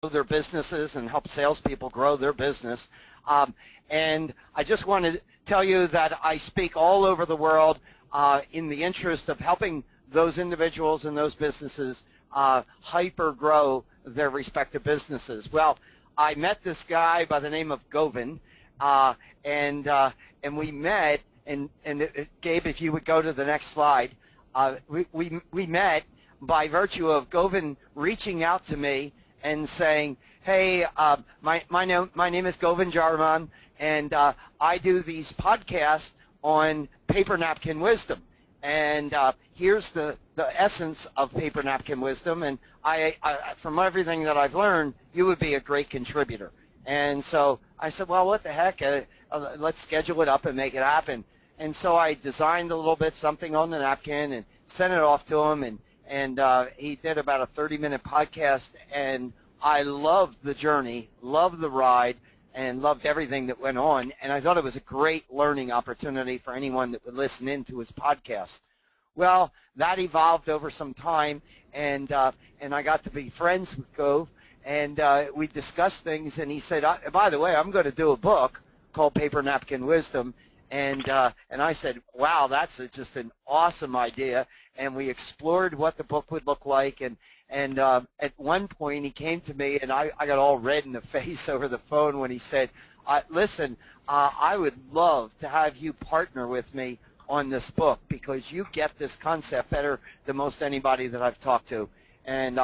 their businesses and help salespeople grow their business. And I just want to tell you that I speak all over the world in the interest of helping those individuals and those businesses hyper grow their respective businesses. Well, I met this guy by the name of Govindh, and we met. And Gabe, if you would go to the next slide, we met by virtue of Govindh reaching out to me and saying, hey, my name is Govindh Jayaraman, and I do these podcasts on paper napkin wisdom. And here's the essence of paper napkin wisdom, and I from everything that I've learned, you would be a great contributor. And so I said, well, what the heck, let's schedule it up and make it happen. And so I designed a little bit something on the napkin and sent it off to him, and he did about a 30-minute podcast, and I loved the journey, loved the ride, and loved everything that went on, and I thought it was a great learning opportunity for anyone that would listen in to his podcast. Well, that evolved over some time, and I got to be friends with Gove, and we discussed things, and he said, by the way, I'm going to do a book called Paper Napkin Wisdom. And I said, wow, that's just an awesome idea. And we explored what the book would look like. And at one point he came to me, and I got all red in the face over the phone when he said, listen, I would love to have you partner with me on this book because you get this concept better than most anybody that I've talked to. And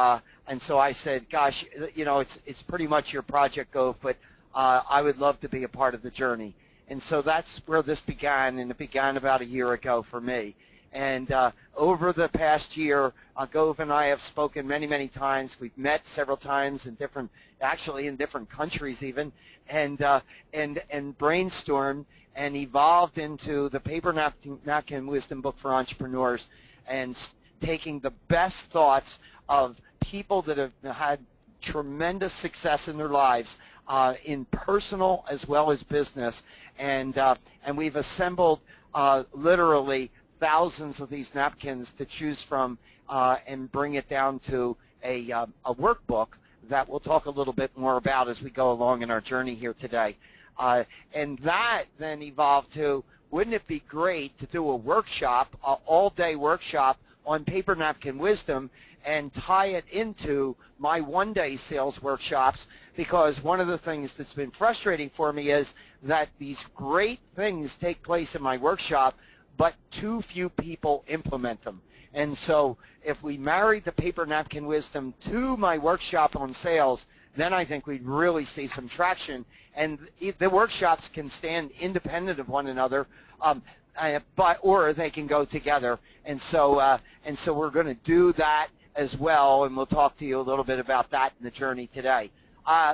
so I said, gosh, you know, it's pretty much your project, Gove, but I would love to be a part of the journey. And so that's where this began, and it began about a year ago for me. And over the past year, Gove and I have spoken many, many times. We've met several times in different countries even, and brainstormed and evolved into the Paper Napkin Wisdom book for entrepreneurs, and taking the best thoughts of people that have had tremendous success in their lives, in personal as well as business, and we've assembled literally thousands of these napkins to choose from, and bring it down to a workbook that we'll talk a little bit more about as we go along in our journey here today. And that then evolved to, wouldn't it be great to do a workshop, an all-day workshop on paper napkin wisdom, and tie it into my one-day sales workshops, because one of the things that's been frustrating for me is that these great things take place in my workshop, but too few people implement them. And so if we married the paper napkin wisdom to my workshop on sales, then I think we'd really see some traction. And the workshops can stand independent of one another, or they can go together. And so we're going to do that as well, and we'll talk to you a little bit about that in the journey today.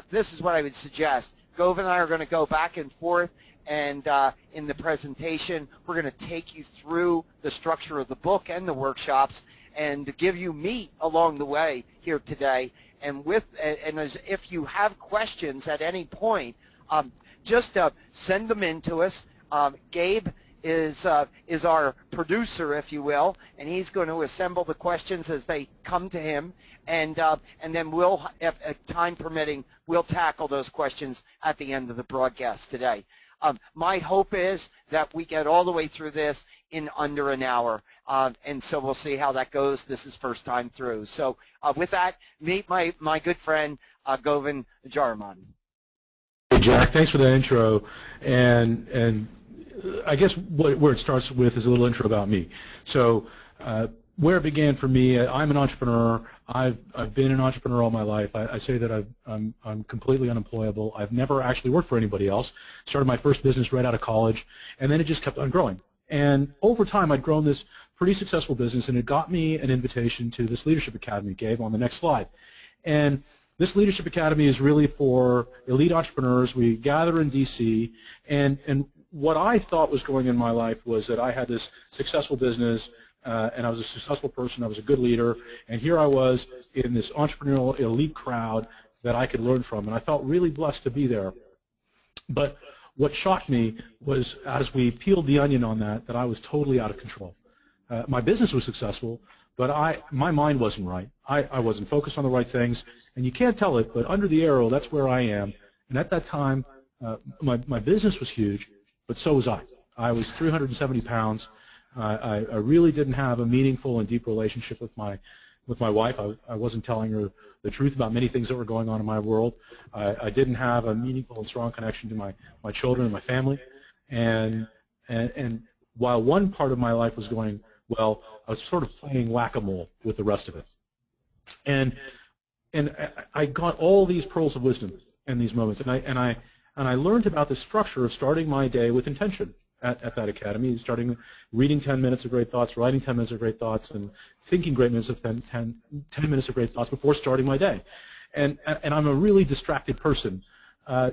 This is what I would suggest. Gove and I are going to go back and forth, and in the presentation, we're going to take you through the structure of the book and the workshops, and to give you meat along the way here today. And if you have questions at any point, just send them in to us. Gabe is our producer, if you will, and he's going to assemble the questions as they come to him, and then we'll, if time permitting, we'll tackle those questions at the end of the broadcast today. My hope is that we get all the way through this in under an hour, and so we'll see how that goes. This is first time through. So with that, meet my good friend, Govindh Jayaraman. Hey, Jack, thanks for that intro, and I guess where it starts with is a little intro about me. So where it began for me, I'm an entrepreneur. I've been an entrepreneur all my life. I say that I'm completely unemployable. I've never actually worked for anybody else. Started my first business right out of college, and then it just kept on growing. And over time, I'd grown this pretty successful business, and it got me an invitation to this Leadership Academy, Gabe, on the next slide. And this Leadership Academy is really for elite entrepreneurs. We gather in D.C., and what I thought was going in my life was that I had this successful business, and I was a successful person. I was a good leader, and here I was in this entrepreneurial elite crowd that I could learn from, and I felt really blessed to be there. But what shocked me was, as we peeled the onion on that I was totally out of control. My business was successful, but my mind wasn't right. I wasn't focused on the right things, and you can't tell it, but under the arrow, that's where I am. And at that time, my business was huge, but so was I. I was 370 pounds. I really didn't have a meaningful and deep relationship with my wife. I wasn't telling her the truth about many things that were going on in my world. I didn't have a meaningful and strong connection to my children and my family. And while one part of my life was going well, I was sort of playing whack-a-mole with the rest of it. And I got all these pearls of wisdom in these moments, and I learned about the structure of starting my day with intention at that academy, starting reading 10 minutes of great thoughts, writing 10 minutes of great thoughts, and thinking 10 minutes of great thoughts before starting my day. And I'm a really distracted person.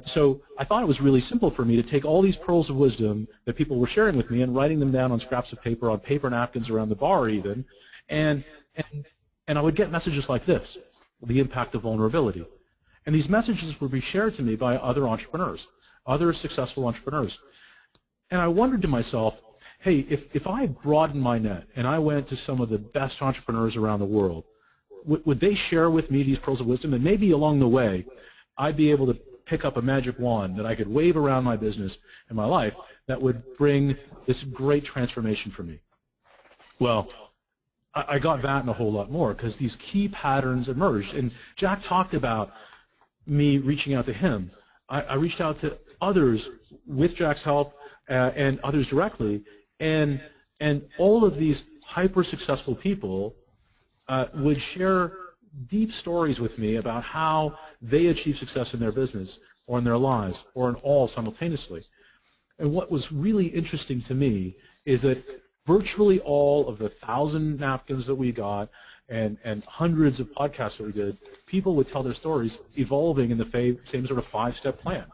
So I thought it was really simple for me to take all these pearls of wisdom that people were sharing with me and writing them down on scraps of paper, on paper napkins around the bar even, and I would get messages like this: the impact of vulnerability. And these messages would be shared to me by other entrepreneurs, other successful entrepreneurs. And I wondered to myself, hey, if I broadened my net and I went to some of the best entrepreneurs around the world, would they share with me these pearls of wisdom? And maybe along the way, I'd be able to pick up a magic wand that I could wave around my business and my life that would bring this great transformation for me. Well, I got that and a whole lot more, because these key patterns emerged. And Jack talked about me reaching out to him. I reached out to others with Jack's help and others directly, and all of these hyper-successful people would share deep stories with me about how they achieve success in their business or in their lives or in all simultaneously. And what was really interesting to me is that virtually all of the 1,000 napkins that we got and hundreds of podcasts that we did, people would tell their stories evolving in the same sort of 5-step plan,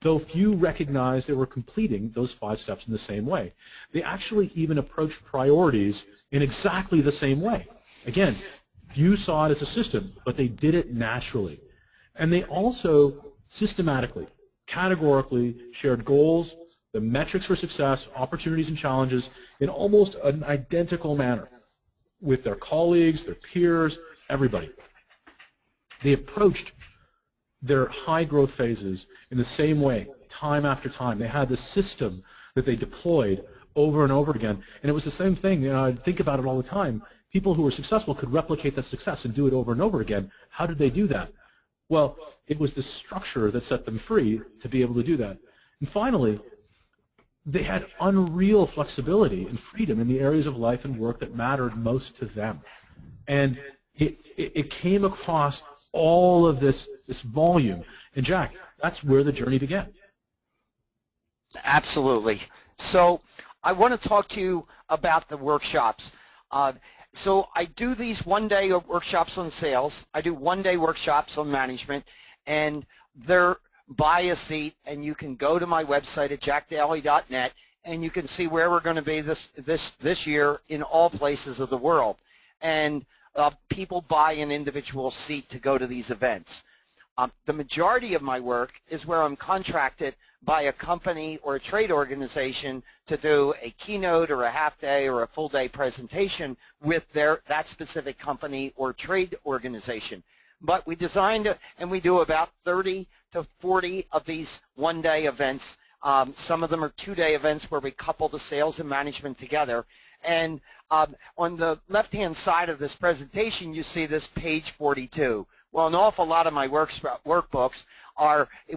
though few recognized they were completing those 5 steps in the same way. They actually even approached priorities in exactly the same way. Again, few saw it as a system, but they did it naturally. And they also systematically, categorically shared goals, the metrics for success, opportunities and challenges in almost an identical manner with their colleagues, their peers, everybody. They approached their high growth phases in the same way, time after time. They had this system that they deployed over and over again. And it was the same thing. I think about it all the time. People who were successful could replicate that success and do it over and over again. How did they do that? Well, it was the structure that set them free to be able to do that. And finally, they had unreal flexibility and freedom in the areas of life and work that mattered most to them. And it came across all of this volume. And Jack, that's where the journey began. Absolutely. So I want to talk to you about the workshops. So I do these one-day workshops on sales. I do one-day workshops on management, and they're buy a seat, and you can go to my website at jackdaly.net, and you can see where we're going to be this year in all places of the world. And people buy an individual seat to go to these events. The majority of my work is where I'm contracted by a company or a trade organization to do a keynote or a half-day or a full-day presentation with that specific company or trade organization. But we designed and we do about 30 to 40 of these one-day events. Some of them are 2-day events where we couple the sales and management together. And on the left-hand side of this presentation, you see this page 42. Well, an awful lot of my workbooks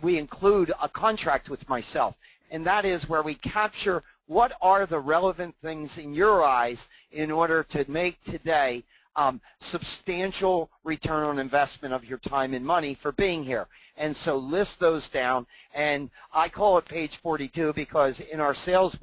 we include a contract with myself, and that is where we capture what are the relevant things in your eyes in order to make today substantial return on investment of your time and money for being here. And so list those down, and I call it page 42 because in our sales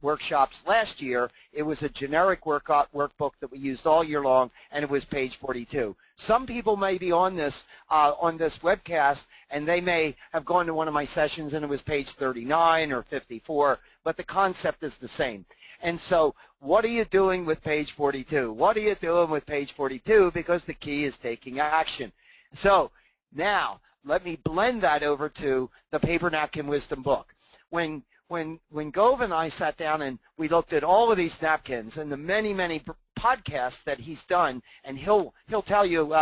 workshops last year, it was a generic workbook that we used all year long, and it was page 42. Some people may be on this webcast, and they may have gone to one of my sessions and it was page 39 or 54, but the concept is the same. And so what are you doing with page 42? What are you doing with page 42? Because the key is taking action. So now let me blend that over to the Paper Napkin Wisdom book. When when Gove and I sat down and we looked at all of these napkins and the many podcasts that he's done, and he'll tell you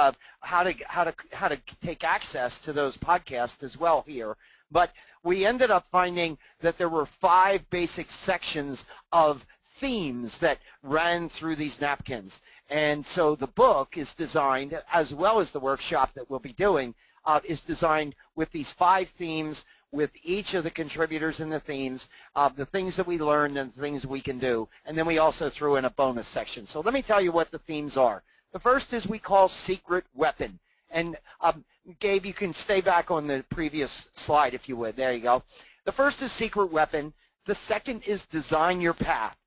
how to take access to those podcasts as well here. But we ended up finding that there were 5 basic sections of themes that ran through these napkins. And so the book is designed, as well as the workshop that we'll be doing, is designed with these 5 themes, with each of the contributors in the themes, the things that we learned and the things we can do. And then we also threw in a bonus section. So let me tell you what the themes are. The first is we call secret weapon. And Gabe, you can stay back on the previous slide if you would. There you go. The first is secret weapon. The second is design your path.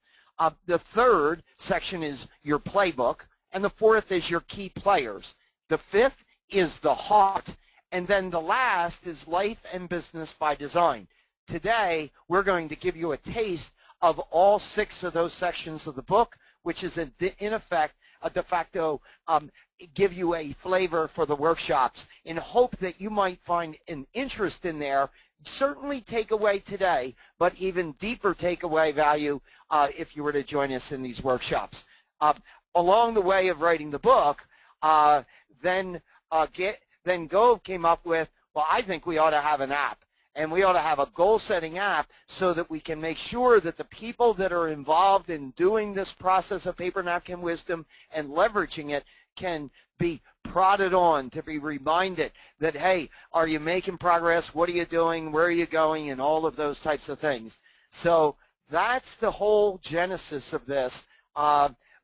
The third section is your playbook. And the fourth is your key players. The fifth is the heart. And then the last is life and business by design. Today, we're going to give you a taste of all 6 of those sections of the book, which is in effect a de facto give you a flavor for the workshops, in hope that you might find an interest in there. Certainly take away today, but even deeper takeaway value if you were to join us in these workshops. Along the way of writing the book, then Gove came up with, well, I think we ought to have an app, and we ought to have a goal-setting app so that we can make sure that the people that are involved in doing this process of paper napkin wisdom and leveraging it can be prodded on, to be reminded that, hey, are you making progress? What are you doing? Where are you going? And all of those types of things. So that's the whole genesis of this.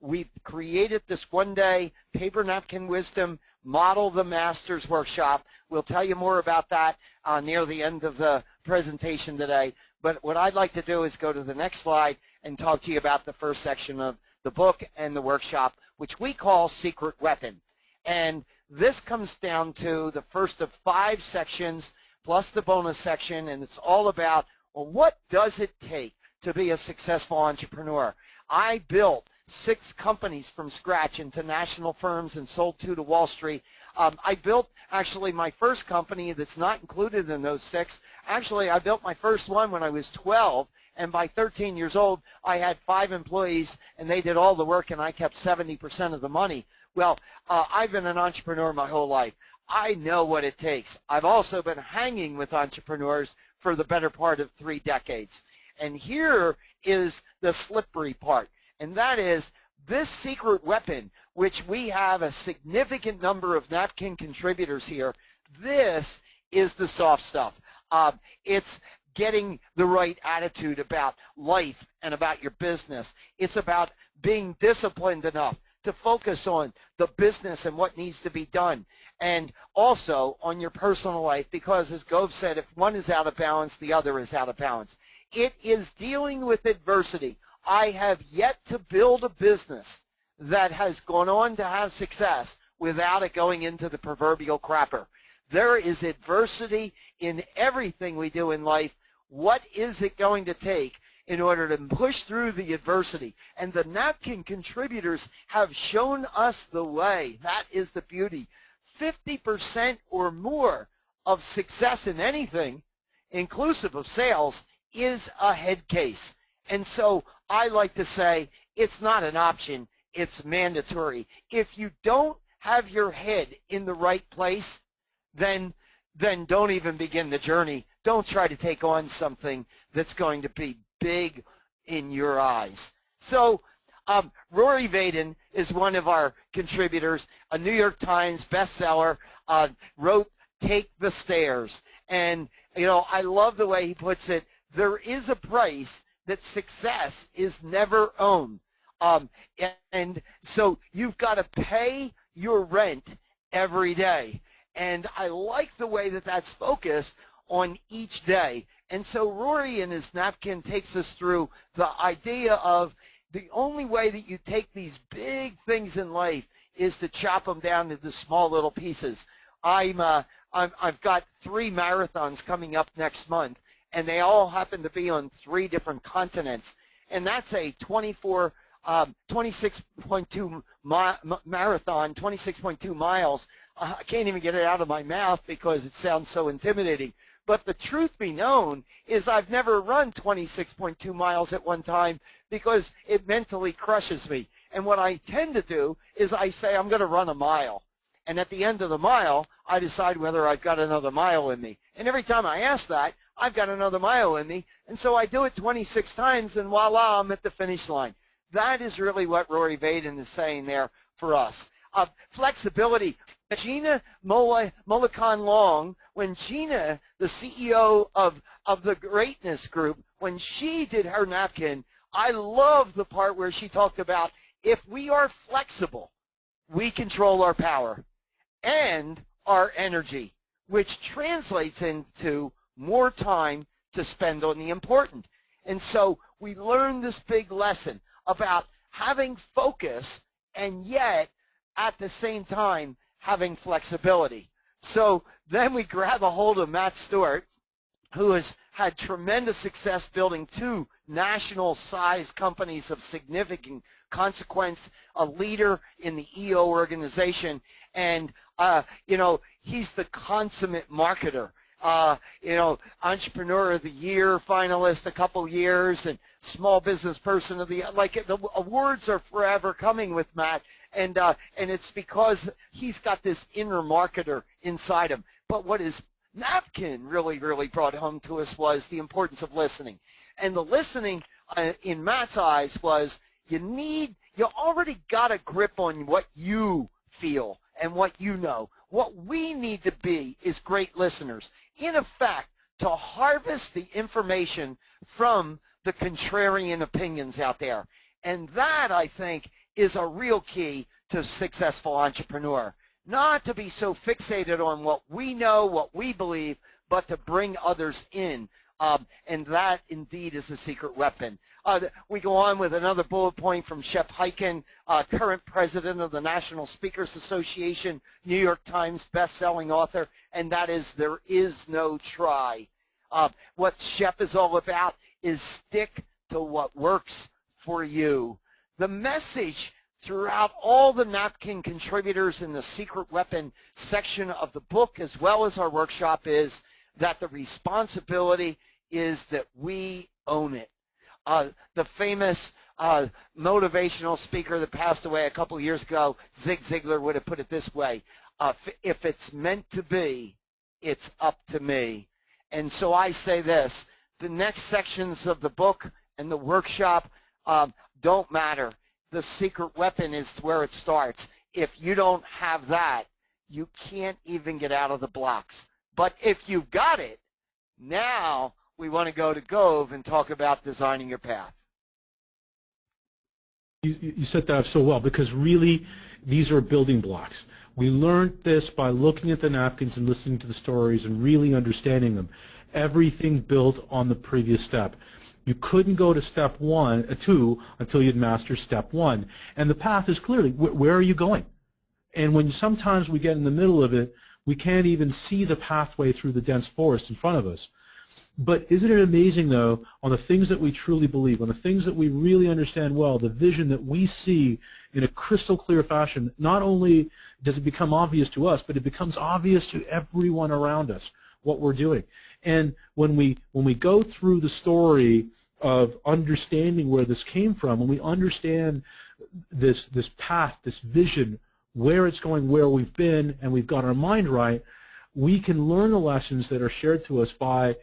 We've created this one-day paper napkin wisdom model the Masters workshop. We'll tell you more about that near the end of the presentation today. But what I'd like to do is go to the next slide and talk to you about the first section of the book and the workshop, which we call Secret Weapon. And this comes down to the first of 5 sections plus the bonus section, and it's all about, well, what does it take to be a successful entrepreneur? I built 6 companies from scratch into national firms and sold 2 to Wall Street. I built actually my first company that's not included in those 6. Actually, I built my first one when I was 12, and by 13 years old, I had 5 employees, and they did all the work, and I kept 70% of the money. Well, I've been an entrepreneur my whole life. I know what it takes. I've also been hanging with entrepreneurs for the better part of 3 decades. And here is the slippery part. And that is this secret weapon, which we have a significant number of napkin contributors here. This is the soft stuff. It's getting the right attitude about life and about your business. It's about being disciplined enough to focus on the business and what needs to be done, and also on your personal life, because as Gove said, if one is out of balance, the other is out of balance. It is dealing with adversity. I have yet to build a business that has gone on to have success without it going into the proverbial crapper. There is adversity in everything we do in life. What is it going to take in order to push through the adversity? And the napkin contributors have shown us the way. That is the beauty. 50% or more of success in anything, inclusive of sales, is a head case. And so I like to say it's not an option, it's mandatory. If you don't have your head in the right place, then don't even begin the journey. Don't try to take on something that's going to be big in your eyes. So Rory Vaden is one of our contributors, a New York Times bestseller, wrote Take the Stairs. And, you know, I love the way he puts it. There is a price that success is never owned. And so you've got to pay your rent every day. And I like the way that that's focused on each day. And so Rory in his napkin takes us through the idea of the only way that you take these big things in life is to chop them down into small little pieces. I've got 3 marathons coming up next month, and they all happen to be on 3 different continents. And that's a 26.2 marathon, 26.2 miles. I can't even get it out of my mouth because it sounds so intimidating. But the truth be known is I've never run 26.2 miles at one time because it mentally crushes me. And what I tend to do is I say I'm going to run a mile. And at the end of the mile, I decide whether I've got another mile in me. And every time I ask that, I've got another mile in me. And so I do it 26 times, and voila, I'm at the finish line. That is really what Rory Vaden is saying there for us. Flexibility. Gina Mullican Long, when Gina, the CEO of the Greatness Group, when she did her napkin, I love the part where she talked about if we are flexible, we control our power and our energy, which translates into more time to spend on the important. And so we learned this big lesson about having focus and yet at the same time having flexibility. So then we grab a hold of Matt Stewart, who has had tremendous success building two national-sized companies of significant consequence, a leader in the EO organization, and, he's the consummate marketer. Entrepreneur of the Year finalist a couple years, and Small Business Person of the Year. Like, the awards are forever coming with Matt, and it's because he's got this inner marketer inside him. But what his napkin really, really brought home to us was the importance of listening. And the listening, in Matt's eyes, was you already got a grip on what you feel and what you know. What we need to be is great listeners. In effect, to harvest the information from the contrarian opinions out there. And that, I think, is a real key to a successful entrepreneur. Not to be so fixated on what we know, what we believe, but to bring others in. And that, indeed, is a secret weapon. We go on with another bullet point from Shep Hyken, current president of the National Speakers Association, New York Times best-selling author, and that is there is no try. What Shep is all about is stick to what works for you. The message throughout all the napkin contributors in the secret weapon section of the book, as well as our workshop, is that the responsibility is that we own it. The famous motivational speaker that passed away a couple years ago, Zig Ziglar, would have put it this way: if it's meant to be, it's up to me. And so I say this: the next sections of the book and the workshop don't matter. The secret weapon is where it starts. If you don't have that, you can't even get out of the blocks. But if you've got it, now we want to go to Gove and talk about designing your path. You set that up so well, because really these are building blocks. We learned this by looking at the napkins and listening to the stories and really understanding them. Everything built on the previous step. You couldn't go to step 2 until you'd mastered step 1. And the path is clearly, where are you going? And when sometimes we get in the middle of it, we can't even see the pathway through the dense forest in front of us. But isn't it amazing, though, on the things that we truly believe, on the things that we really understand well, the vision that we see in a crystal clear fashion, not only does it become obvious to us, but it becomes obvious to everyone around us what we're doing. And when we go through the story of understanding where this came from, when we understand this path, this vision, where it's going, where we've been, and we've got our mind right, we can learn the lessons that are shared to us by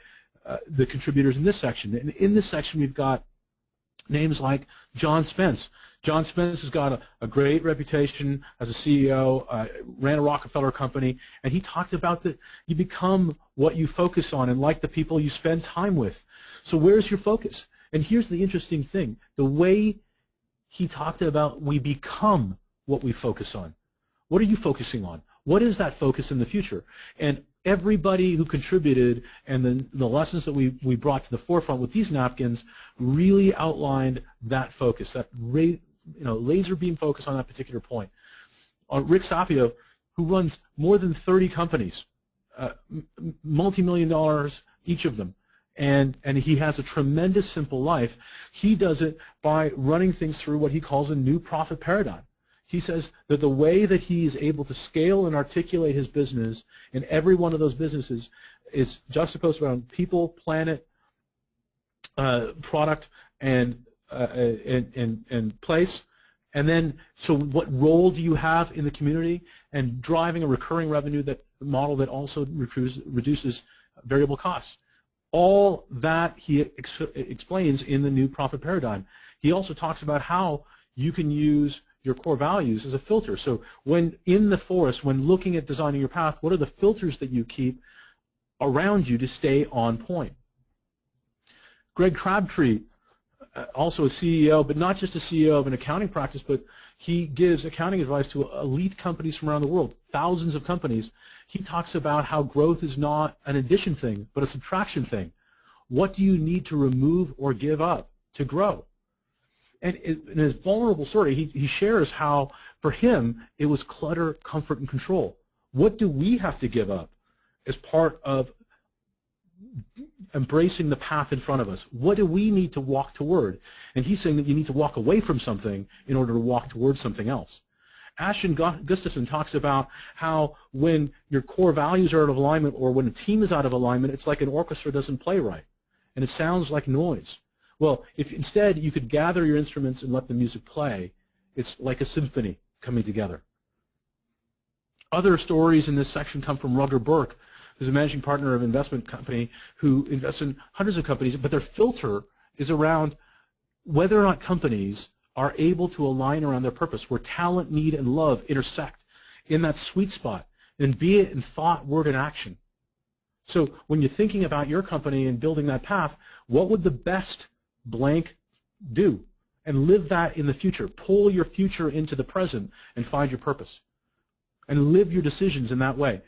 the contributors in this section. And in this section, we've got names like John Spence. John Spence has got a great reputation as a CEO, ran a Rockefeller company, and he talked about that you become what you focus on and like the people you spend time with. So where's your focus? And here's the interesting thing. The way he talked about we become what we focus on. What are you focusing on? What is that focus in the future? And everybody who contributed and the lessons that we brought to the forefront with these napkins really outlined that focus, that laser beam focus on that particular point. Rick Sapio, who runs more than 30 companies, multi-million dollars each of them, and he has a tremendous simple life. He does it by running things through what he calls a new profit paradigm. he says that the way that he is able to scale and articulate his business in every one of those businesses is juxtaposed around people, planet, product, and place. And then, so what role do you have in the community, and driving a recurring revenue model that also reduces variable costs. All that he explains in the new profit paradigm. He also talks about how you can use your core values as a filter. So when in the forest, when looking at designing your path, what are the filters that you keep around you to stay on point? Greg Crabtree, also a CEO, but not just a CEO of an accounting practice, but he gives accounting advice to elite companies from around the world, thousands of companies. He talks about how growth is not an addition thing, but a subtraction thing. What do you need to remove or give up to grow? And in his vulnerable story, he shares how, for him, it was clutter, comfort, and control. What do we have to give up as part of embracing the path in front of us? What do we need to walk toward? And he's saying that you need to walk away from something in order to walk towards something else. Ashton Gustafson talks about how when your core values are out of alignment, or when a team is out of alignment, it's like an orchestra doesn't play right, and it sounds like noise. Well, if instead you could gather your instruments and let the music play, it's like a symphony coming together. Other stories in this section come from Rutger Burke, who's a managing partner of an investment company who invests in hundreds of companies, but their filter is around whether or not companies are able to align around their purpose, where talent, need, and love intersect in that sweet spot, and be it in thought, word, and action. So when you're thinking about your company and building that path, what would the best blank do? And live that in the future. Pull your future into the present and find your purpose. And live your decisions in that way.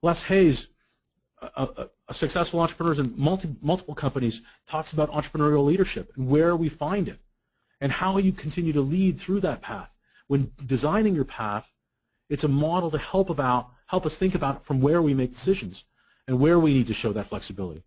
Les Hayes, a successful entrepreneur in multiple companies, talks about entrepreneurial leadership and where we find it and how you continue to lead through that path. When designing your path, it's a model to help us think about from where we make decisions and where we need to show that flexibility.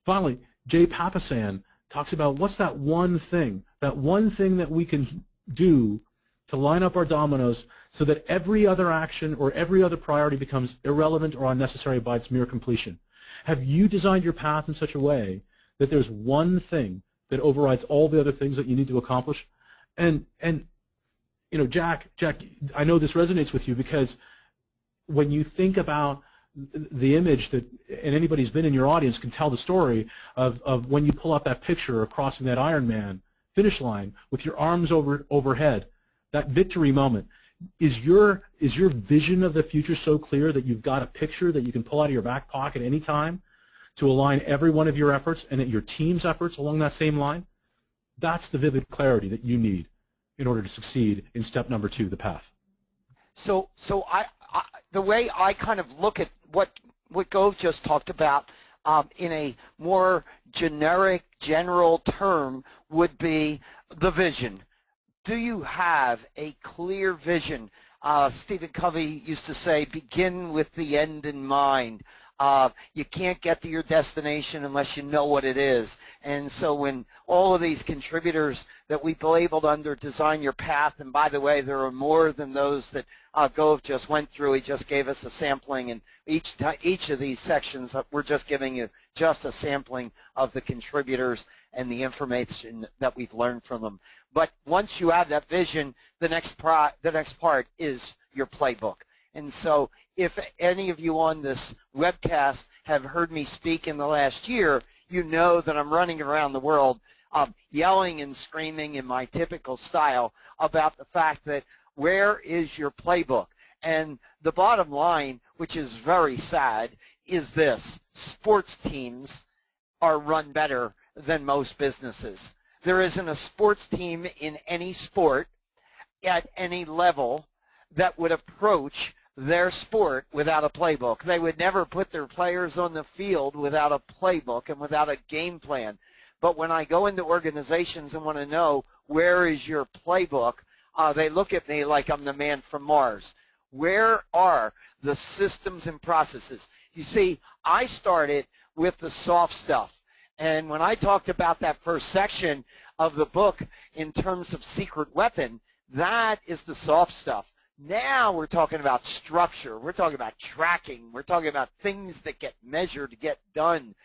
Finally, Jay Papasan talks about what's that one thing that we can do to line up our dominoes so that every other action or every other priority becomes irrelevant or unnecessary by its mere completion. Have you designed your path in such a way that there's one thing that overrides all the other things that you need to accomplish? And you know, Jack, I know this resonates with you, because when you think about the image that, and anybody who's been in your audience can tell the story of when you pull up that picture of crossing that Ironman finish line with your arms overhead, that victory moment. Is your vision of the future so clear that you've got a picture that you can pull out of your back pocket any time to align every one of your efforts and your team's efforts along that same line? That's the vivid clarity that you need in order to succeed in step number 2, the path. So the way I kind of look at what Gove just talked about in a more generic, general term would be the vision. Do you have a clear vision? Stephen Covey used to say, begin with the end in mind. You can't get to your destination unless you know what it is. And so when all of these contributors that we've labeled under Design Your Path, and by the way, there are more than those that Gove just went through. He just gave us a sampling, and each of these sections, we're just giving you just a sampling of the contributors and the information that we've learned from them. But once you have that vision, the next part is your playbook. And so if any of you on this webcast have heard me speak in the last year, you know that I'm running around the world yelling and screaming in my typical style about the fact that where is your playbook? And the bottom line, which is very sad, is this: sports teams are run better than most businesses. There isn't a sports team in any sport at any level that would approach their sport without a playbook. They would never put their players on the field without a playbook and without a game plan. But when I go into organizations and want to know where is your playbook, they look at me like I'm the man from Mars. Where are the systems and processes? You see, I started with the soft stuff. And when I talked about that first section of the book in terms of secret weapon, That is the soft stuff. Now we're talking about structure. We're talking about tracking. We're talking about things that get measured, get done.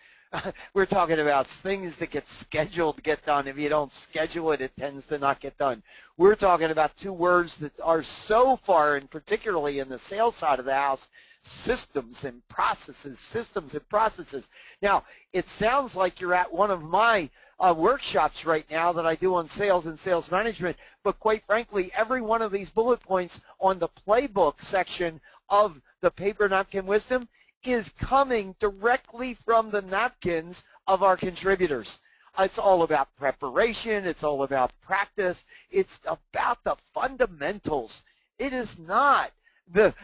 We're talking about things that get scheduled to get done. If you don't schedule it, it tends to not get done. We're talking about two words that are so far, and particularly in the sales side of the house, systems and processes, systems and processes. Now, it sounds like you're at one of my workshops right now that I do on sales and sales management, but quite frankly, every one of these bullet points on the playbook section of the Paper Napkin Wisdom is coming directly from the napkins of our contributors. It's all about preparation. It's all about practice. It's about the fundamentals. It is not the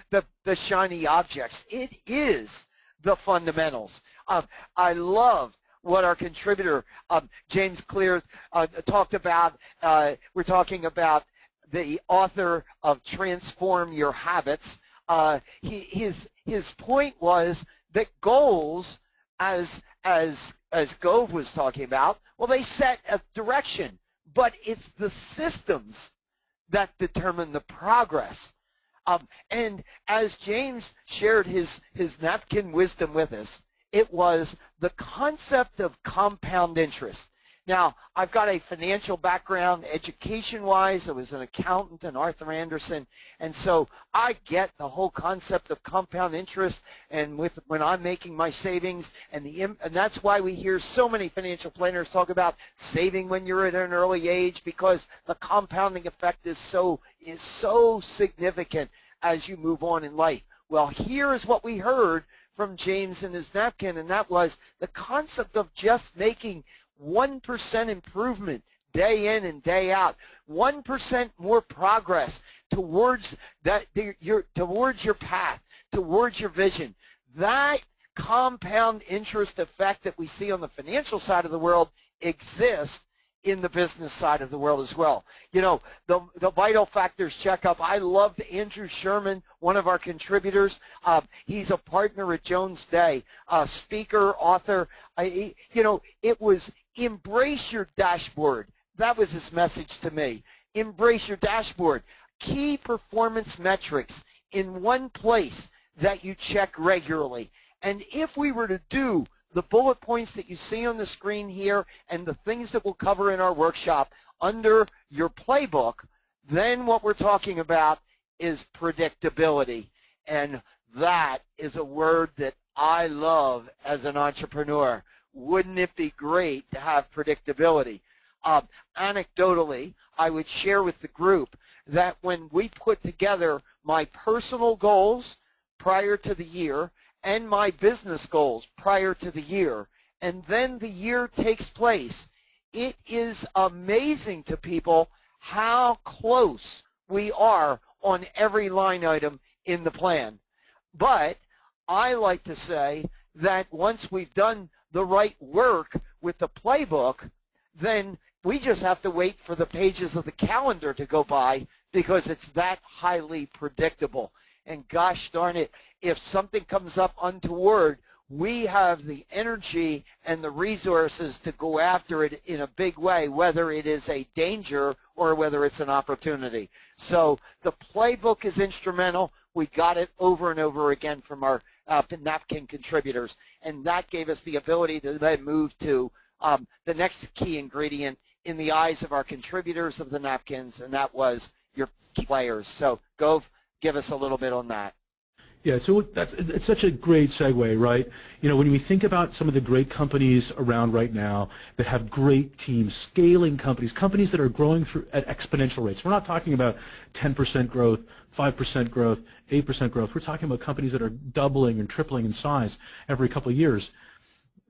shiny objects. It is the fundamentals. I love what our contributor, James Clear, talked about. We're talking about the author of Transform Your Habits. His point was that goals, as Gove was talking about, well, they set a direction, but it's the systems that determine the progress. And as James shared his napkin wisdom with us, it was the concept of compound interest. Now, I've got a financial background education-wise. I was an accountant in Arthur Andersen, and so I get the whole concept of compound interest. And when I'm making my savings, and that's why we hear so many financial planners talk about saving when you're at an early age, because the compounding effect is so significant as you move on in life. Well, here is what we heard from James in his napkin, and that was the concept of just making 1% improvement day in and day out, 1% more progress towards towards your path, towards your vision. That compound interest effect that we see on the financial side of the world exists in the business side of the world as well. You know, the vital factors checkup. I loved Andrew Sherman, one of our contributors. He's a partner at Jones Day, speaker, author. It was embrace your dashboard. That was his message to me. Embrace your dashboard. Key performance metrics in one place that you check regularly. And if we were to do the bullet points that you see on the screen here and the things that we'll cover in our workshop under your playbook, then what we're talking about is predictability. And that is a word that I love as an entrepreneur. Wouldn't it be great to have predictability? Anecdotally, I would share with the group that when we put together my personal goals prior to the year and my business goals prior to the year, and then the year takes place, it is amazing to people how close we are on every line item in the plan. But I like to say that once we've done the right work with the playbook, then we just have to wait for the pages of the calendar to go by because it's that highly predictable. And gosh darn it, if something comes up untoward, we have the energy and the resources to go after it in a big way, whether it is a danger or whether it's an opportunity. So the playbook is instrumental. We got it over and over again from our napkin contributors, and that gave us the ability to then move to the next key ingredient in the eyes of our contributors of the napkins, and that was your key players. So Gove, give us a little bit on that. Yeah, so it's such a great segue, right? You know, when we think about some of the great companies around right now that have great teams, scaling companies that are growing at exponential rates. We're not talking about 10% growth, 5% growth, 8% growth. We're talking about companies that are doubling and tripling in size every couple of years.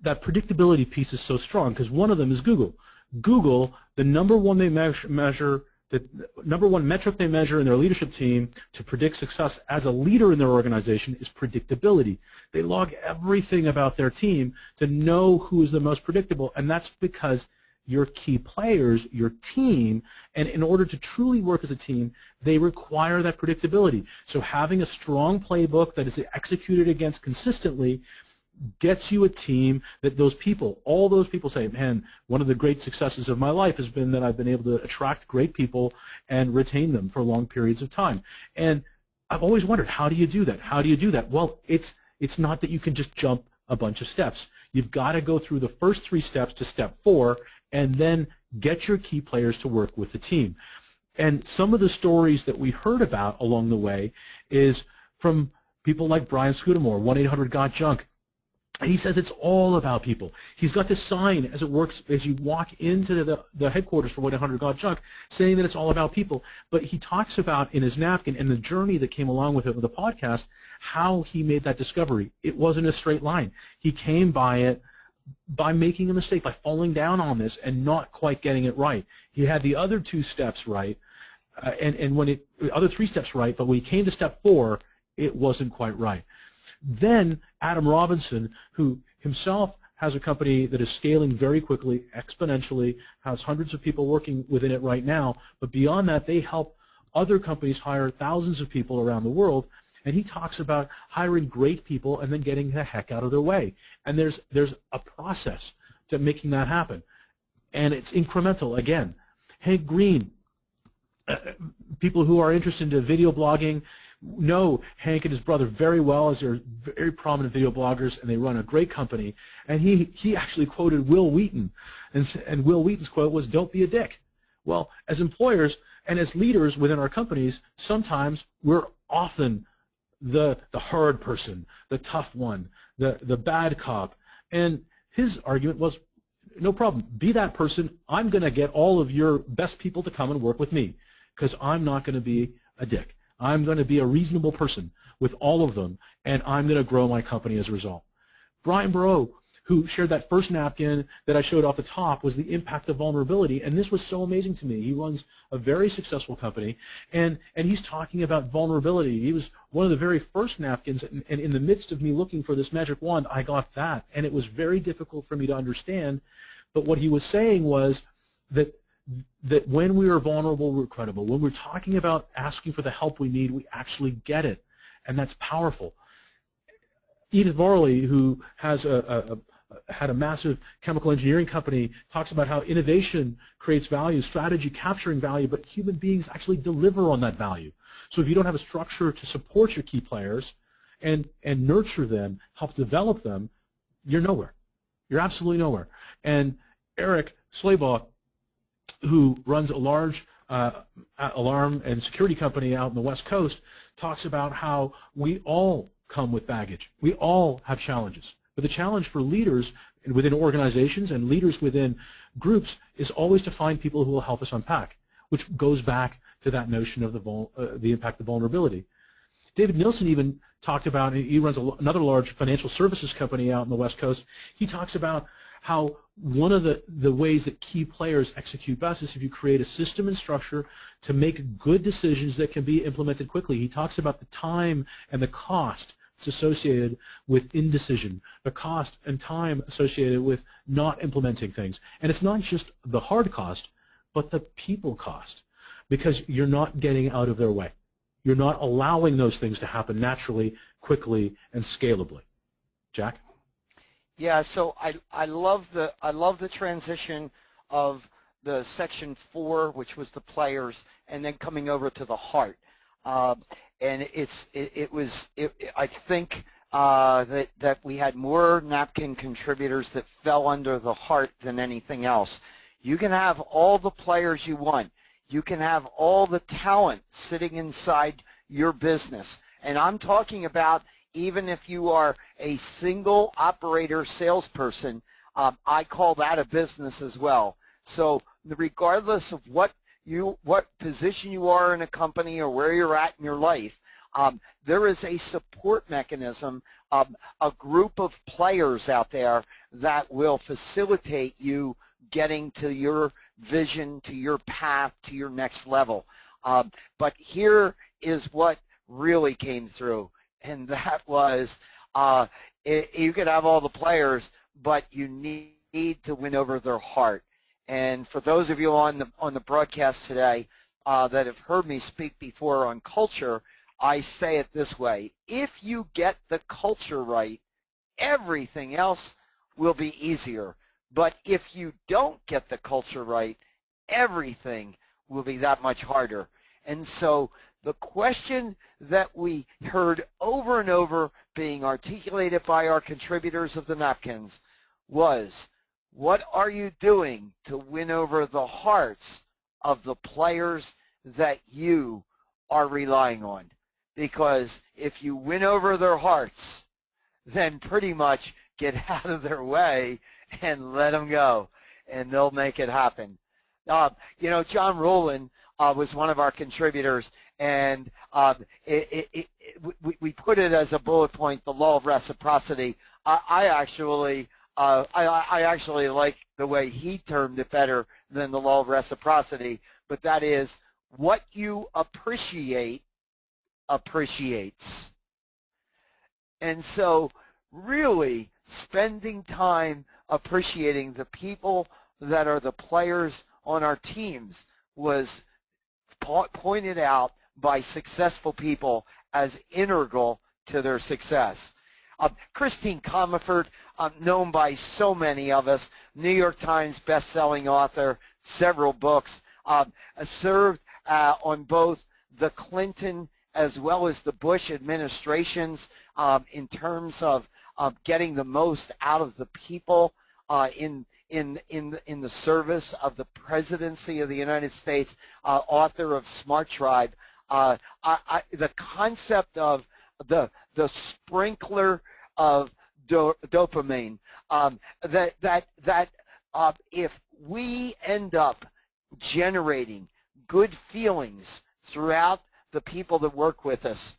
That predictability piece is so strong because one of them is Google. Google, the number one the number one metric they measure in their leadership team to predict success as a leader in their organization is predictability. They log everything about their team to know who is the most predictable, and that's because your key players, your team, and in order to truly work as a team, they require that predictability. So having a strong playbook that is executed against consistently gets you a team that those people, all those people say, man, one of the great successes of my life has been that I've been able to attract great people and retain them for long periods of time. And I've always wondered, how do you do that? How do you do that? Well, it's not that you can just jump a bunch of steps. You've got to go through the first 3 steps to step 4 and then get your key players to work with the team. And some of the stories that we heard about along the way is from people like Brian Scudamore, 1-800-GOT-JUNK. And he says it's all about people. He's got this sign as it works as you walk into the headquarters for 1-800-GOT-JUNK saying that it's all about people. But he talks about in his napkin and the journey that came along with it with the podcast how he made that discovery. It wasn't a straight line. He came by it by making a mistake, by falling down on this and not quite getting it right. He had the other 2 steps right, and when the other 3 steps right, but when he came to step 4, it wasn't quite right. Then Adam Robinson, who himself has a company that is scaling very quickly, exponentially, has hundreds of people working within it right now, but beyond that, they help other companies hire thousands of people around the world, and he talks about hiring great people and then getting the heck out of their way. And there's a process to making that happen, and it's incremental. Again, Hank Green, people who are interested in video blogging know Hank and his brother very well, as they're very prominent video bloggers, and they run a great company. And he actually quoted Will Wheaton, and Will Wheaton's quote was, "Don't be a dick." Well, as employers and as leaders within our companies, sometimes we're often the hard person, the tough one, the bad cop. And his argument was, no problem, be that person. I'm going to get all of your best people to come and work with me because I'm not going to be a dick. I'm going to be a reasonable person with all of them, and I'm going to grow my company as a result. Brian Burrow, who shared that first napkin that I showed off the top, was the impact of vulnerability, and this was so amazing to me. He runs a very successful company, and he's talking about vulnerability. He was one of the very first napkins, and in the midst of me looking for this magic wand, I got that, and it was very difficult for me to understand, but what he was saying was that when we are vulnerable, we're credible. When we're talking about asking for the help we need, we actually get it, and that's powerful. Edith Varley, who has had a massive chemical engineering company, talks about how innovation creates value, strategy capturing value, but human beings actually deliver on that value. So if you don't have a structure to support your key players and nurture them, help develop them, you're nowhere. You're absolutely nowhere. And Eric Slaybaugh, who runs a large alarm and security company out in the West Coast, talks about how we all come with baggage. We all have challenges. But the challenge for leaders within organizations and leaders within groups is always to find people who will help us unpack, which goes back to that notion of the impact of vulnerability. David Nielsen even talked about, he runs another large financial services company out in the West Coast. He talks about how one of the ways that key players execute best is if you create a system and structure to make good decisions that can be implemented quickly. He talks about the time and the cost that's associated with indecision, the cost and time associated with not implementing things. And it's not just the hard cost, but the people cost, because you're not getting out of their way. You're not allowing those things to happen naturally, quickly, and scalably. Jack? Yeah, so I love the transition of the section 4, which was the players, and then coming over to the heart. And I think that we had more napkin contributors that fell under the heart than anything else. You can have all the players you want. You can have all the talent sitting inside your business. And I'm talking about even if you are a single operator salesperson, I call that a business as well. So regardless of what position you are in a company or where you're at in your life, there is a support mechanism, a group of players out there that will facilitate you getting to your vision, to your path, to your next level. But here is what really came through, and that was you could have all the players, but you need to win over their heart. And for those of you on the broadcast today that have heard me speak before on culture, I say it this way: if you get the culture right, everything else will be easier. But if you don't get the culture right, everything will be that much harder. And so the question that we heard over and over being articulated by our contributors of the napkins was, what are you doing to win over the hearts of the players that you are relying on? Because if you win over their hearts, then pretty much get out of their way and let them go, and they'll make it happen. John Rowland was one of our contributors, and we put it as a bullet point, the law of reciprocity. I actually like the way he termed it better than the law of reciprocity, but that is, what you appreciate appreciates. And so really spending time appreciating the people that are the players on our teams was pointed out by successful people as integral to their success. Christine Comerford, known by so many of us, New York Times best-selling author, several books, served on both the Clinton as well as the Bush administrations in terms of getting the most out of the people in the service of the presidency of the United States, author of Smart Tribe. The concept of the sprinkler of dopamine, that if we end up generating good feelings throughout the people that work with us,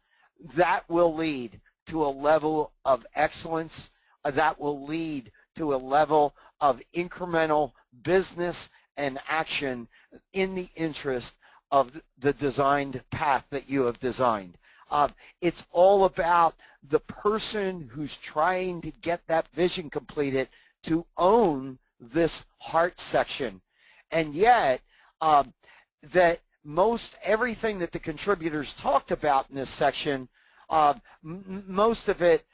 that will lead to a level of excellence, that will lead to a level of incremental business and action in the interest of the designed path that you have designed. It's all about the person who's trying to get that vision completed to own this heart section. And yet, that most everything that the contributors talked about in this section, most of it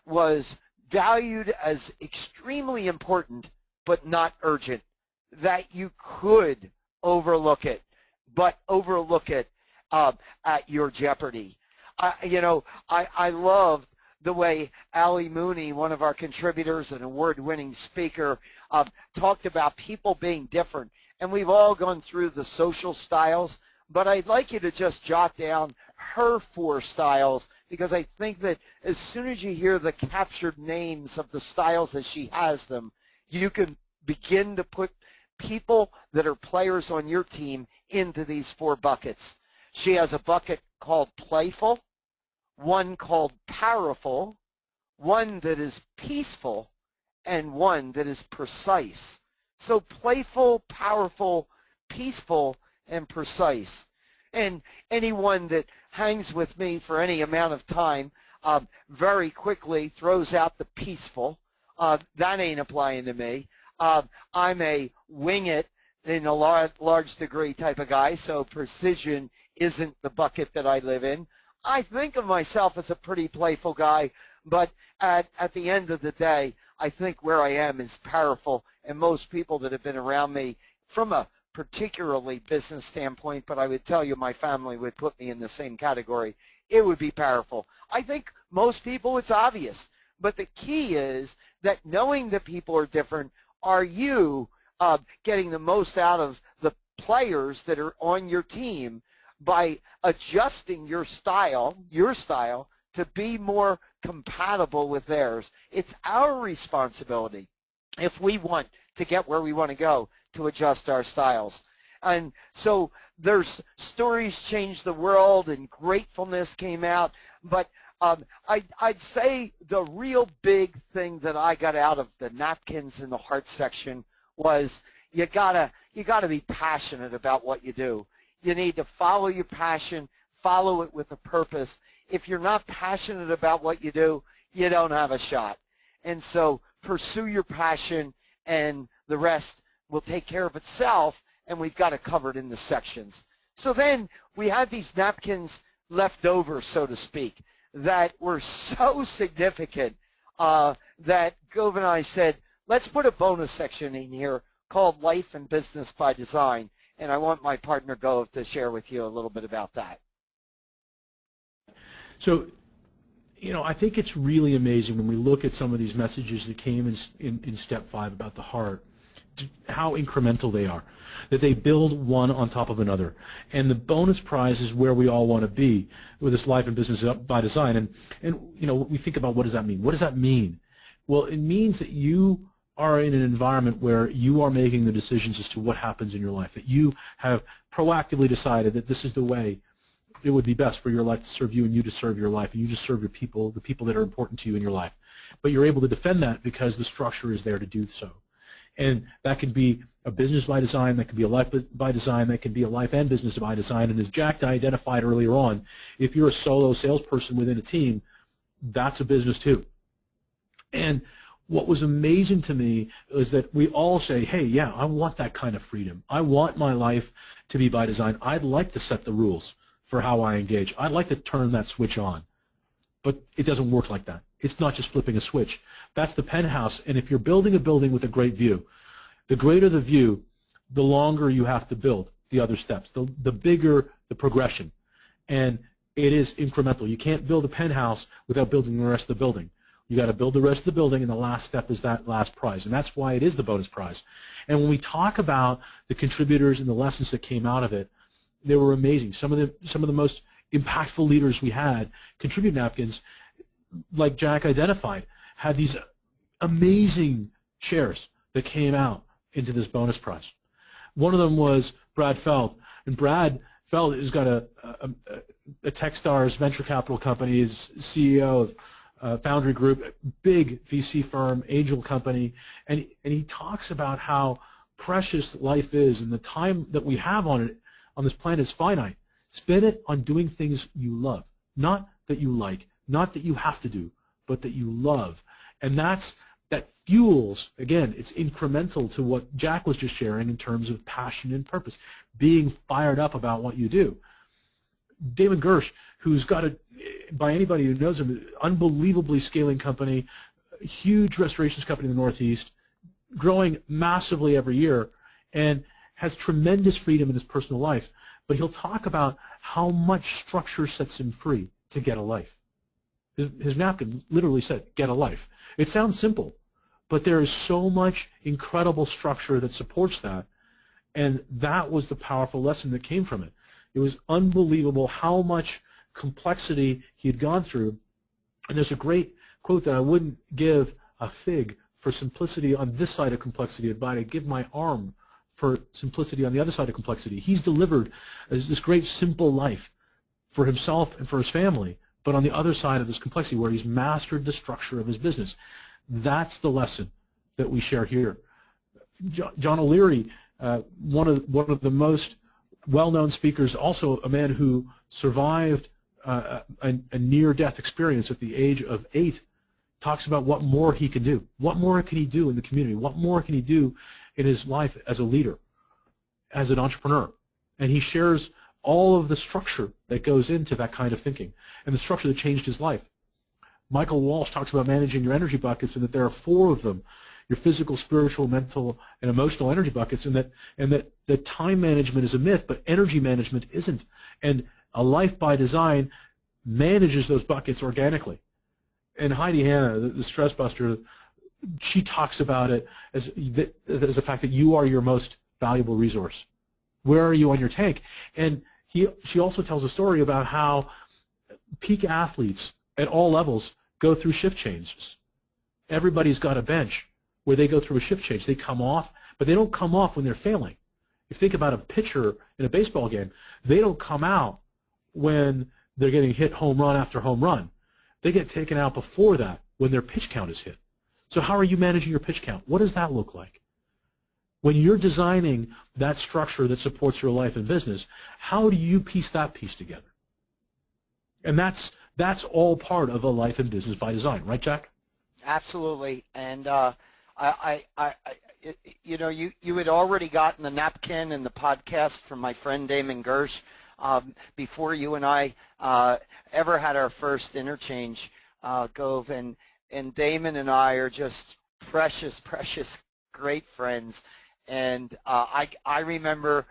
was valued as extremely important but not urgent, that you could overlook it, but overlook it at your jeopardy. I loved the way Ali Mooney, one of our contributors, an award-winning speaker, talked about people being different. And we've all gone through the social styles, but I'd like you to just jot down her 4 styles, because I think that as soon as you hear the captured names of the styles as she has them, you can begin to put people that are players on your team into these 4 buckets. She has a bucket called playful, one called powerful, one that is peaceful, and one that is precise. So playful, powerful, peaceful, and precise. And anyone that hangs with me for any amount of time very quickly throws out the peaceful. That ain't applying to me. I'm a wing it in a large degree type of guy, so precision isn't the bucket that I live in. I think of myself as a pretty playful guy, but at the end of the day, I think where I am is powerful, and most people that have been around me from a particularly business standpoint, but I would tell you my family would put me in the same category, it would be powerful. I think most people it's obvious, but the key is that knowing that people are different, are you getting the most out of the players that are on your team by adjusting your style to be more compatible with theirs? It's our responsibility, if we want to get where we want to go, to adjust our styles. And so there's Stories Change the World and Gratefulness came out, but I'd say the real big thing that I got out of the napkins in the heart section was you gotta be passionate about what you do. You need to follow your passion, follow it with a purpose. If you're not passionate about what you do, you don't have a shot. And so pursue your passion, and the rest will take care of itself, and we've got it covered in the sections. So then we had these napkins left over, so to speak, that were so significant that Gove and I said, let's put a bonus section in here called Life and Business by Design. And I want my partner Gove to share with you a little bit about that. So, I think it's really amazing when we look at some of these messages that came in Step 5 about the heart, how incremental they are, that they build one on top of another. And the bonus prize is where we all want to be with this Life and Business by Design. And we think about, what does that mean? What does that mean? Well, it means that you are in an environment where you are making the decisions as to what happens in your life, that you have proactively decided that this is the way it would be best for your life to serve you and you to serve your life, and you just serve your people, the people that are important to you in your life. But you're able to defend that because the structure is there to do so. And that can be a business by design, that can be a life by design, that can be a life and business by design. And as Jack identified earlier on, if you're a solo salesperson within a team, that's a business too. And what was amazing to me is that we all say, hey, yeah, I want that kind of freedom. I want my life to be by design. I'd like to set the rules for how I engage. I'd like to turn that switch on. But it doesn't work like that. It's not just flipping a switch. That's the penthouse. And if you're building a building with a great view, the greater the view, the longer you have to build the other steps, the bigger the progression. And it is incremental. You can't build a penthouse without building the rest of the building. You got to build the rest of the building, and the last step is that last prize. And that's why it is the bonus prize. And when we talk about the contributors and the lessons that came out of it, they were amazing. Some of the most impactful leaders we had, contribute napkins, like Jack identified, had these amazing shares that came out into this bonus prize. One of them was Brad Feld, and Brad Feld has got a Techstars venture capital company. He's CEO of Foundry Group, big VC firm, angel company, and he talks about how precious life is, and the time that we have on this planet is finite. Spend it on doing things you love, not that you like, not that you have to do, but that you love. And that fuels, again, it's incremental to what Jack was just sharing in terms of passion and purpose, being fired up about what you do. Damon Gersh, who's got by anybody who knows him, unbelievably scaling company, a huge restorations company in the Northeast, growing massively every year, and has tremendous freedom in his personal life. But he'll talk about how much structure sets him free to get a life. His napkin literally said, get a life. It sounds simple, but there is so much incredible structure that supports that, and that was the powerful lesson that came from it. It was unbelievable how much complexity he had gone through. And there's a great quote that I wouldn't give a fig for simplicity on this side of complexity, but I'd give my arm for simplicity on the other side of complexity. He's delivered this great simple life for himself and for his family, but on the other side of this complexity where he's mastered the structure of his business. That's the lesson that we share here. John O'Leary, one of the most well-known speakers, also a man who survived a near-death experience at the age of 8, talks about what more he can do. What more can he do in the community? What more can he do in his life as a leader, as an entrepreneur? And he shares all of the structure that goes into that kind of thinking and the structure that changed his life. Michael Walsh talks about managing your energy buckets, and that there are 4 of them: your physical, spiritual, mental, and emotional energy buckets, and that time management is a myth, but energy management isn't. And a life by design manages those buckets organically. And Heidi Hanna, the stress buster, she talks about it as the fact that you are your most valuable resource. Where are you on your tank? And she also tells a story about how peak athletes at all levels go through shift changes. Everybody's got a bench where they go through a shift change. They come off, but they don't come off when they're failing. If you think about a pitcher in a baseball game, they don't come out when they're getting hit home run after home run. They get taken out before that when their pitch count is hit. So how are you managing your pitch count? What does that look like? When you're designing that structure that supports your life and business, how do you piece that piece together? And that's all part of a life and business by design, right, Jack? Absolutely. And you had already gotten the napkin and the podcast from my friend Damon Gersh before you and I ever had our first interchange, Gove, and Damon and I are just precious, precious, great friends. And I remember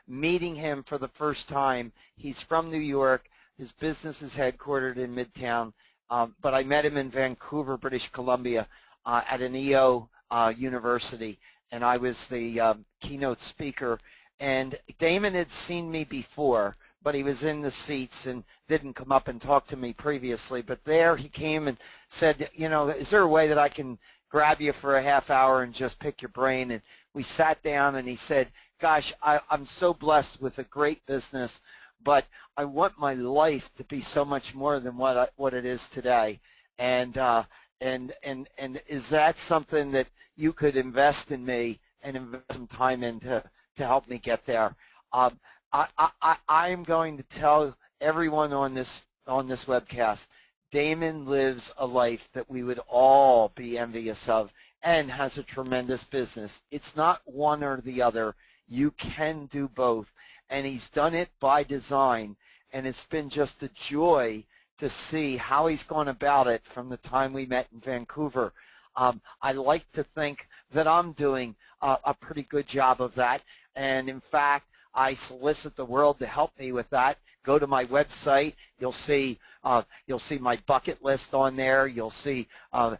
meeting him for the first time. He's from New York. His business is headquartered in Midtown, but I met him in Vancouver, British Columbia, at an EO university, and I was the keynote speaker. And Damon had seen me before, but he was in the seats and didn't come up and talk to me previously. But there he came and said, you know, is there a way that I can grab you for a half hour and just pick your brain? And we sat down, and he said, gosh, I'm so blessed with a great business, but I want my life to be so much more than what it is today. And is that something that you could invest in me and invest some time in to help me get there? I'm going to tell everyone on this webcast, Damon lives a life that we would all be envious of and has a tremendous business. It's not one or the other. You can do both, and he's done it by design, and it's been just a joy to see how he's gone about it from the time we met in Vancouver. I like to think that I'm doing a pretty good job of that, and in fact, I solicit the world to help me with that. Go to my website. You'll see my bucket list on there. You'll see how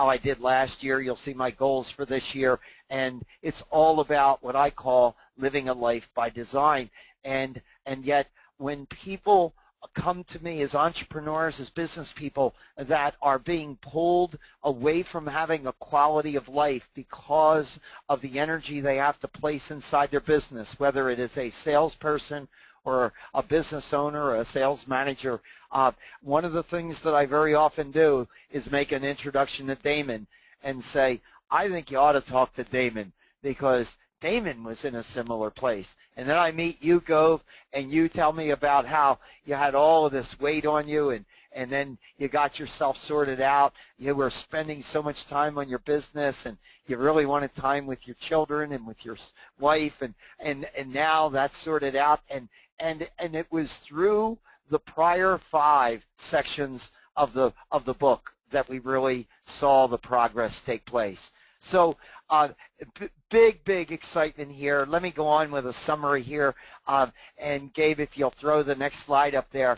I did last year. You'll see my goals for this year, and it's all about what I call living a life by design. And yet, when people come to me as entrepreneurs, as business people that are being pulled away from having a quality of life because of the energy they have to place inside their business, whether it is a salesperson or a business owner or a sales manager, one of the things that I very often do is make an introduction to Damon and say, I think you ought to talk to Damon because Damon was in a similar place. And then I meet you, Gove, and you tell me about how you had all of this weight on you, and then you got yourself sorted out. You were spending so much time on your business, and you really wanted time with your children and with your wife, and now that's sorted out. And it was through the prior 5 sections of the book that we really saw the progress take place. So big excitement here. Let me go on with a summary here. And Gabe, if you'll throw the next slide up there.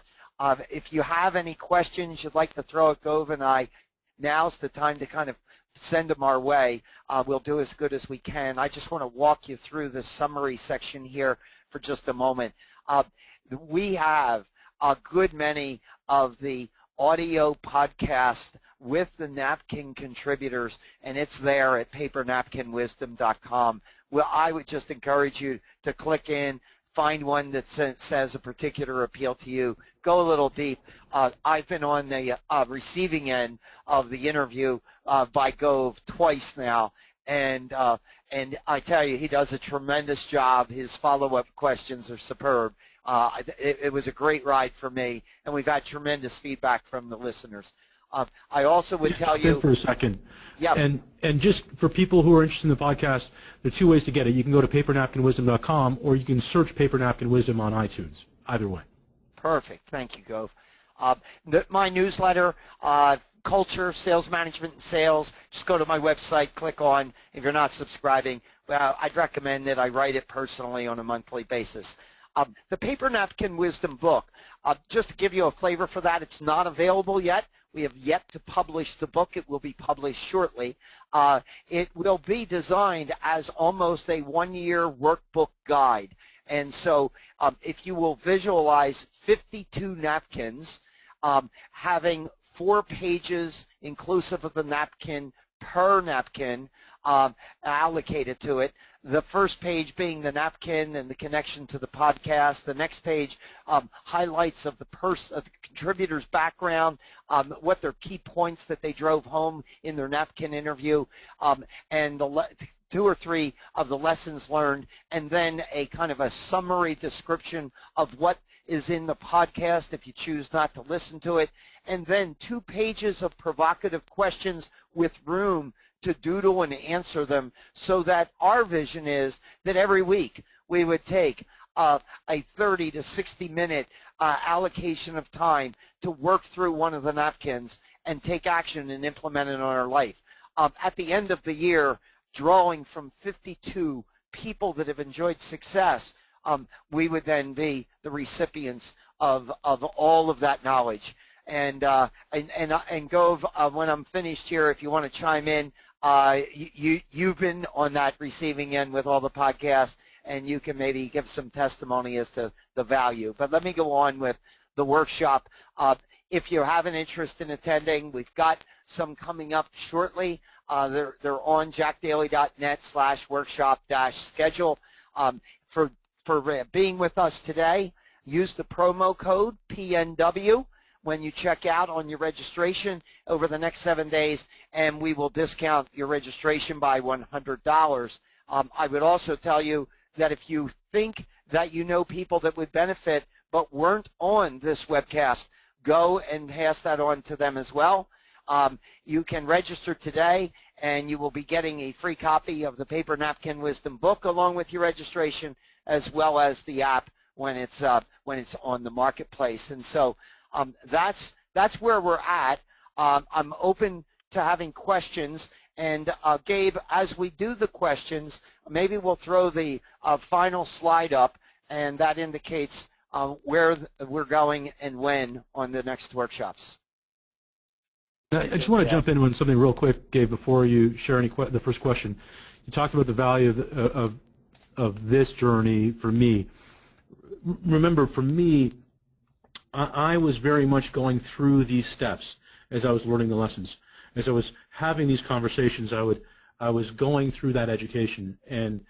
If you have any questions you'd like to throw at Gove and I, now's the time to kind of send them our way. We'll do as good as we can. I just want to walk you through the summary section here for just a moment. We have a good many of the audio podcast with the napkin contributors, and it's there at papernapkinwisdom.com. Well, I would just encourage you to click in, find one that says a particular appeal to you, go a little deep. I've been on the receiving end of the interview by Gove twice now, and I tell you, he does a tremendous job. His follow-up questions are superb. It was a great ride for me, and we've had tremendous feedback from the listeners. I also would tell you for a second. Yeah. And just for people who are interested in the podcast, there are 2 ways to get it. You can go to papernapkinwisdom.com, or you can search Paper Napkin Wisdom on iTunes. Either way. Perfect. Thank you, Gove. My newsletter, Culture, Sales Management, and Sales, just go to my website, click on. If you're not subscribing, well, I'd recommend that I write it personally on a monthly basis. The Paper Napkin Wisdom book, just to give you a flavor for that, it's not available yet. We have yet to publish the book. It will be published shortly. It will be designed as almost a 1-year workbook guide. And so if you will visualize 52 napkins, having 4 pages inclusive of the napkin per napkin allocated to it, the first page being the napkin and the connection to the podcast. The next page, highlights of the contributor's background, what their key points that they drove home in their napkin interview, and the 2 or 3 of the lessons learned, and then a kind of a summary description of what is in the podcast if you choose not to listen to it, and then 2 pages of provocative questions with room to doodle and answer them, so that our vision is that every week we would take a 30 to 60-minute allocation of time to work through one of the napkins and take action and implement it on our life. At the end of the year, drawing from 52 people that have enjoyed success, we would then be the recipients of all of that knowledge. And Gov, when I'm finished here, if you want to chime in, you've been on that receiving end with all the podcasts, and you can maybe give some testimony as to the value. But let me go on with the workshop. If you have an interest in attending, we've got some coming up shortly. They're on jackdaly.net/workshop-schedule. For being with us today, use the promo code PNW when you check out on your registration over the next 7 days, and we will discount your registration by $100. I would also tell you that if you think that you know people that would benefit but weren't on this webcast, go and pass that on to them as well. You can register today, and you will be getting a free copy of the Paper Napkin Wisdom book along with your registration, as well as the app when it's on the marketplace. And so that's where we're at. I'm open to having questions. And Gabe, as we do the questions, maybe we'll throw the final slide up, and that indicates where we're going and when on the next workshops. I just want to jump in on something real quick, Gabe, before you share the first question. You talked about the value of this journey for me. Remember, for me, I was very much going through these steps as I was learning the lessons. As I was having these conversations, I was going through that education, and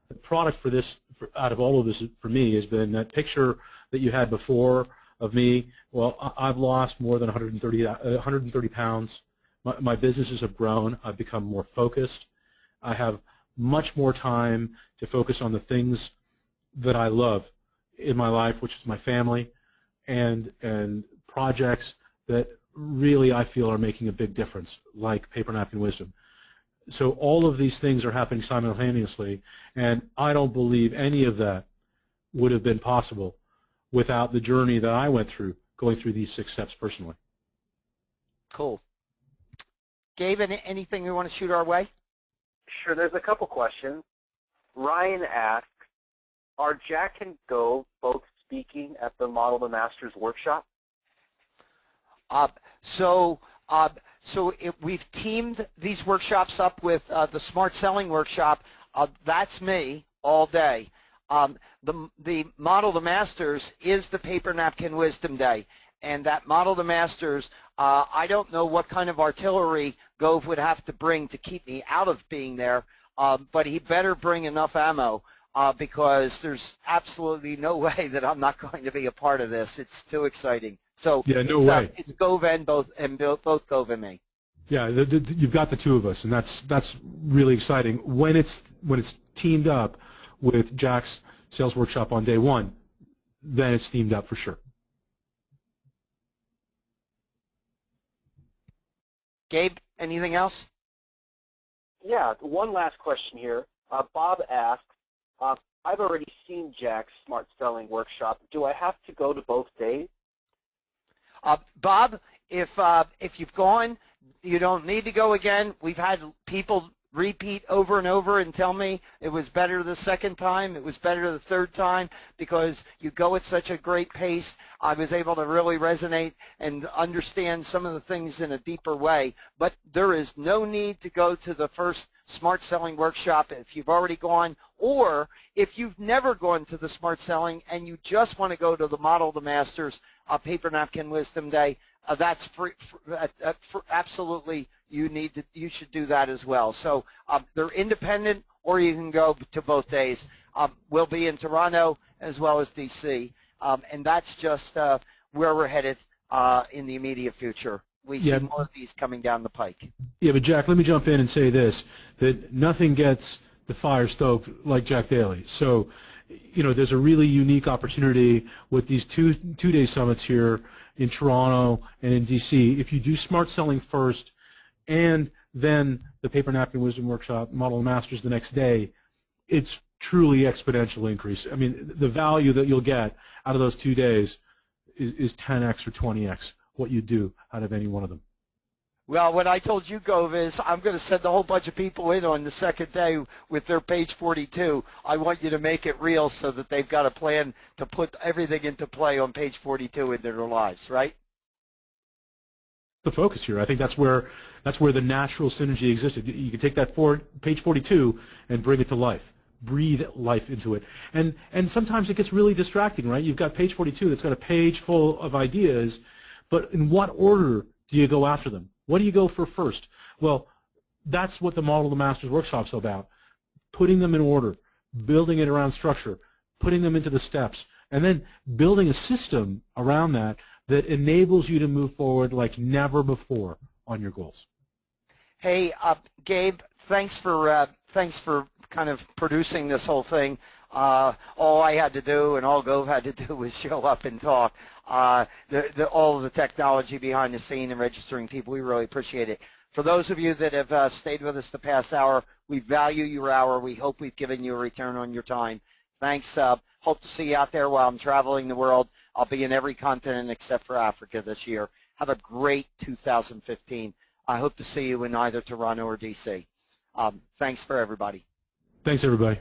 the product for this, out of all of this, for me, has been that picture that you had before of me. Well, I've lost more than 130 pounds. My businesses have grown. I've become more focused. I have much more time to focus on the things that I love in my life, which is my family, and projects that really I feel are making a big difference, like Paper Napkin Wisdom. So all of these things are happening simultaneously, and I don't believe any of that would have been possible without the journey that I went through, going through these 6 steps personally. Cool. Gabe, anything you want to shoot our way? Sure, there's a couple questions. Ryan asks, are Jack and Gov both speaking at the Model the Masters workshop? We've teamed these workshops up with the Smart Selling workshop. That's me all day. The Model the Masters is the Paper Napkin Wisdom Day, and that Model the Masters, I don't know what kind of artillery Gove would have to bring to keep me out of being there, but he better bring enough ammo because there's absolutely no way that I'm not going to be a part of this. It's too exciting. So yeah, no way. It's Gove and both Gove and me. Yeah, you've got the two of us, and that's really exciting. When it's teamed up with Jack's sales workshop on day 1, then it's teamed up for sure. Gabe, anything else? Yeah, one last question here. Bob asks, I've already seen Jack's Smart Selling workshop. Do I have to go to both days? Bob, if you've gone, you don't need to go again. We've had people repeat over and over and tell me it was better the second time, it was better the third time, because you go at such a great pace. I was able to really resonate and understand some of the things in a deeper way. But there is no need to go to the first Smart Selling workshop if you've already gone, or if you've never gone to the Smart Selling and you just want to go to the Model the Masters Paper Napkin Wisdom Day. That's free, absolutely. You should do that as well. So they're independent, or you can go to both days. We'll be in Toronto as well as DC, and that's just where we're headed in the immediate future. We see more of these coming down the pike. Yeah, but Jack, let me jump in and say this: that nothing gets the fire stoked like Jack Daly. So, there's a really unique opportunity with these two-day summits here in Toronto and in DC. If you do Smart Selling first, and then the Paper Napkin Wisdom Workshop, Model Masters the next day, it's truly exponential increase. I mean, the value that you'll get out of those 2 days is 10x or 20x what you do out of any one of them. Well, what I told you, Gov, is I'm going to send a whole bunch of people in on the second day with their page 42. I want you to make it real so that they've got a plan to put everything into play on page 42 in their lives, right? The focus here. I think that's where the natural synergy existed. You can take that page 42 and bring it to life. Breathe life into it. And sometimes it gets really distracting, right? You've got page 42 that's got a page full of ideas, but in what order do you go after them? What do you go for first? Well, that's what the Model of the Masters Workshop's about. Putting them in order, building it around structure, putting them into the steps, and then building a system around that that enables you to move forward like never before on your goals. Hey, Gabe, thanks for kind of producing this whole thing. All I had to do and all Gove had to do was show up and talk. All of the technology behind the scene and registering people, we really appreciate it. For those of you that have stayed with us the past hour, we value your hour. We hope we've given you a return on your time. Thanks. Hope to see you out there while I'm traveling the world. I'll be in every continent except for Africa this year. Have a great 2015. I hope to see you in either Toronto or D.C. Thanks for everybody. Thanks, everybody.